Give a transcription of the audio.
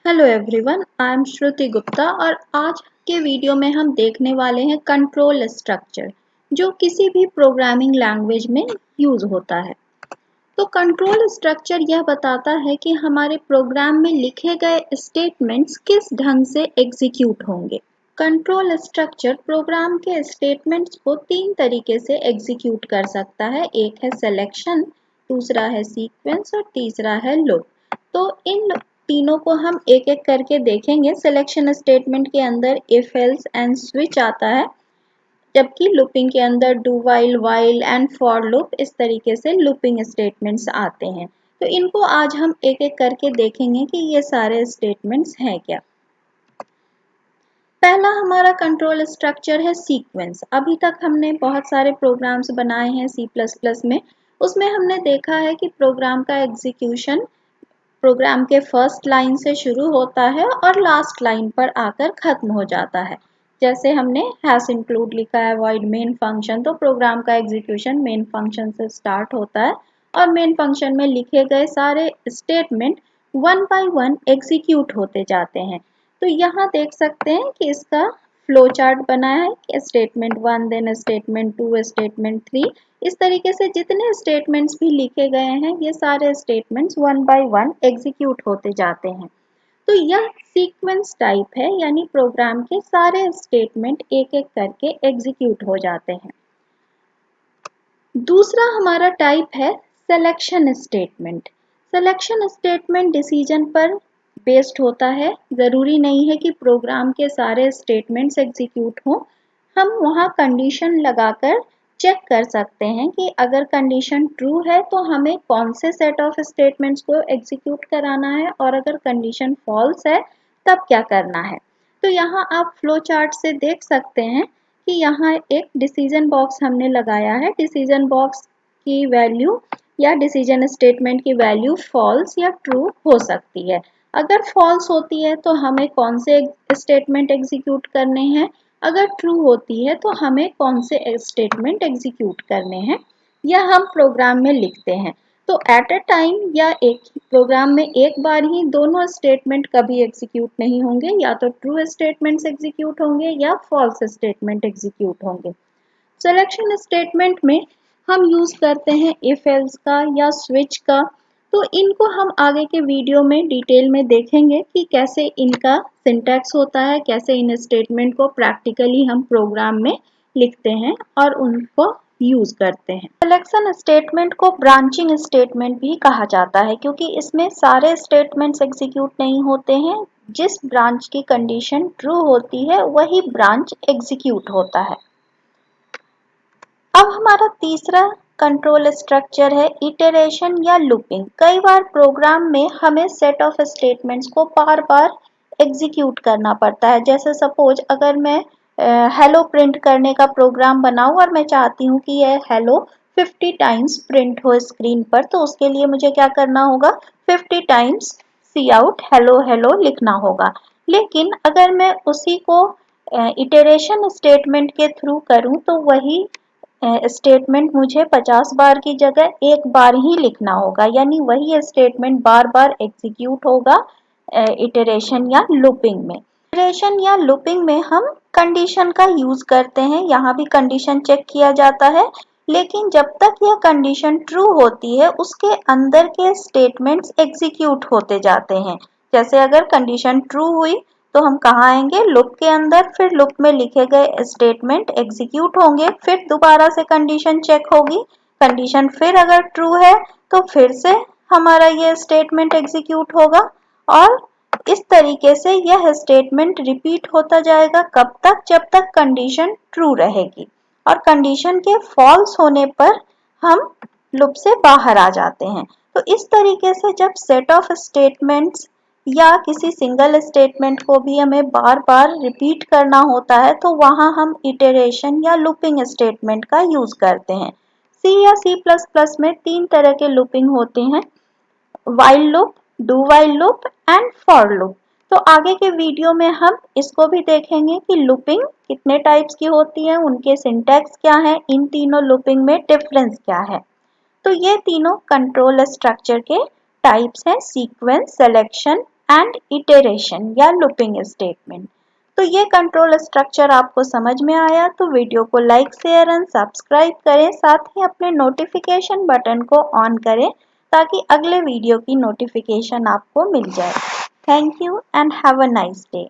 Hello everyone, I am श्रुति गुप्ता और आज के वीडियो में हम देखने वाले हैं कंट्रोल स्ट्रक्चर जो किसी भी प्रोग्रामिंग लैंग्वेज में यूज होता है। तो कंट्रोल स्ट्रक्चर यह बताता है कि हमारे प्रोग्राम में लिखे गए स्टेटमेंट्स किस ढंग से एग्जीक्यूट होंगे। कंट्रोल स्ट्रक्चर प्रोग्राम के स्टेटमेंट्स को तीन तरीके से एग्जीक्यूट कर सकता है। एक है सिलेक्शन, दूसरा है सीक्वेंस और तीसरा है लूप। तो इन तीनों को हम एक एक करके देखेंगे। सिलेक्शन स्टेटमेंट के अंदर इफ एल्स एंड स्विच आता है, जबकि लूपिंग के अंदर do while, while and for loop, इस तरीके से लूपिंग स्टेटमेंट्स आते हैं। तो इनको आज हम एक एक करके देखेंगे कि ये सारे स्टेटमेंट्स हैं क्या। पहला हमारा कंट्रोल स्ट्रक्चर है सीक्वेंस। अभी तक हमने बहुत सारे प्रोग्राम्स बनाए हैं C++ में। उसमें हमने देखा है कि प्रोग्राम का एग्जीक्यूशन प्रोग्राम के फर्स्ट लाइन से शुरू होता है और लास्ट लाइन पर आकर खत्म हो जाता है। जैसे हमने हैश इंक्लूड लिखा है वॉइड मेन फंक्शन, तो प्रोग्राम का एग्जीक्यूशन मेन फंक्शन से स्टार्ट होता है और मेन फंक्शन में लिखे गए सारे statement one by one execute होते जाते हैं। तो यहाँ देख सकते हैं कि इसका फ्लो चार्ट बना है कि स्टेटमेंट 1, देन स्टेटमेंट 2, स्टेटमेंट 3, इस तरीके से जितने स्टेटमेंट्स भी लिखे गए हैं ये सारे statements one by one execute होते जाते हैं। तो यह सीक्वेंस टाइप है, यानी प्रोग्राम के सारे स्टेटमेंट एक एक करके एग्जीक्यूट हो जाते हैं। दूसरा हमारा टाइप है selection statement. Selection statement decision पर बेस्ड होता है। ज़रूरी नहीं है कि प्रोग्राम के सारे स्टेटमेंट्स एग्जीक्यूट हों। हम वहाँ कंडीशन लगाकर चेक कर सकते हैं कि अगर कंडीशन ट्रू है तो हमें कौन से सेट ऑफ स्टेटमेंट्स को एग्जीक्यूट कराना है और अगर कंडीशन फॉल्स है तब क्या करना है। तो यहाँ आप फ्लो चार्ट से देख सकते हैं कि यहाँ एक डिसीजन बॉक्स हमने लगाया है। डिसीजन बॉक्स की वैल्यू या डिसीजन स्टेटमेंट की वैल्यू फॉल्स या ट्रू हो सकती है। अगर फॉल्स होती है तो हमें कौन से स्टेटमेंट एग्जीक्यूट करने हैं, अगर ट्रू होती है तो हमें कौन से स्टेटमेंट एग्जीक्यूट करने हैं, यह हम प्रोग्राम में लिखते हैं। तो एट अ टाइम या एक प्रोग्राम में एक बार ही दोनों स्टेटमेंट कभी एग्जीक्यूट नहीं होंगे, या तो ट्रू स्टेटमेंट्स एग्जीक्यूट होंगे या फॉल्स स्टेटमेंट एग्जीक्यूट होंगे। सिलेक्शन स्टेटमेंट में हम यूज करते हैं इफ एल्स का या स्विच का। तो इनको हम आगे के वीडियो में डिटेल में देखेंगे कि कैसे इनका सिंटैक्स होता है, कैसे इन स्टेटमेंट को प्रैक्टिकली हम प्रोग्राम में लिखते हैं और उनको यूज करते हैं। सिलेक्शन स्टेटमेंट को ब्रांचिंग स्टेटमेंट भी कहा जाता है क्योंकि इसमें सारे स्टेटमेंट्स एग्जीक्यूट नहीं होते हैं। जिस ब्रांच की कंडीशन ट्रू होती है वही ब्रांच एग्जीक्यूट होता है। अब हमारा तीसरा कंट्रोल स्ट्रक्चर है इटरेशन या लूपिंग। कई बार प्रोग्राम में हमें सेट ऑफ स्टेटमेंट्स को बार बार एग्जीक्यूट करना पड़ता है। जैसे सपोज अगर मैं हेलो प्रिंट करने का प्रोग्राम बनाऊं और मैं चाहती हूँ कि यह हेलो 50 टाइम्स प्रिंट हो स्क्रीन पर, तो उसके लिए मुझे क्या करना होगा, 50 times cout hello hello लिखना होगा। लेकिन अगर मैं उसी को इटरेशन स्टेटमेंट के थ्रू करूं तो वही स्टेटमेंट मुझे 50 बार की जगह एक बार ही लिखना होगा, यानी वही स्टेटमेंट बार बार एग्जीक्यूट होगा इटरेशन या लूपिंग में। इटरेशन या लूपिंग में हम कंडीशन का यूज करते हैं। यहाँ भी कंडीशन चेक किया जाता है, लेकिन जब तक यह कंडीशन ट्रू होती है उसके अंदर के स्टेटमेंट्स एग्जीक्यूट होते जाते हैं। जैसे अगर कंडीशन ट्रू हुई तो हम कहाँ आएंगे, लूप के अंदर, फिर लूप में लिखे गए स्टेटमेंट एग्जीक्यूट होंगे, फिर दोबारा से कंडीशन चेक होगी, कंडीशन फिर अगर ट्रू है तो फिर से हमारा ये स्टेटमेंट एग्जीक्यूट होगा और इस तरीके से यह स्टेटमेंट रिपीट होता जाएगा। कब तक, जब तक कंडीशन ट्रू रहेगी और कंडीशन के फॉल्स होने पर हम लूप से बाहर आ जाते हैं। तो इस तरीके से जब सेट ऑफ स्टेटमेंट्स या किसी सिंगल स्टेटमेंट को भी हमें बार बार रिपीट करना होता है तो वहां हम इटरेशन या लूपिंग स्टेटमेंट का यूज करते हैं। सी या C++ में तीन तरह के लूपिंग होते हैं, while loop, do while loop and for loop. तो आगे के वीडियो में हम इसको भी देखेंगे कि लूपिंग कितने टाइप्स की होती है, उनके सिंटैक्स क्या है, इन तीनों लूपिंग में डिफरेंस क्या है। तो ये तीनों कंट्रोल स्ट्रक्चर के टाइप्स हैं, सीक्वेंस, सिलेक्शन, एंड इटरेशन या लूपिंग स्टेटमेंट। तो ये कंट्रोल स्ट्रक्चर आपको समझ में आया तो वीडियो को लाइक शेयर एंड सब्सक्राइब करें, साथ ही अपने नोटिफिकेशन बटन को ऑन करें ताकि अगले वीडियो की नोटिफिकेशन आपको मिल जाए। Thank you and have a nice day.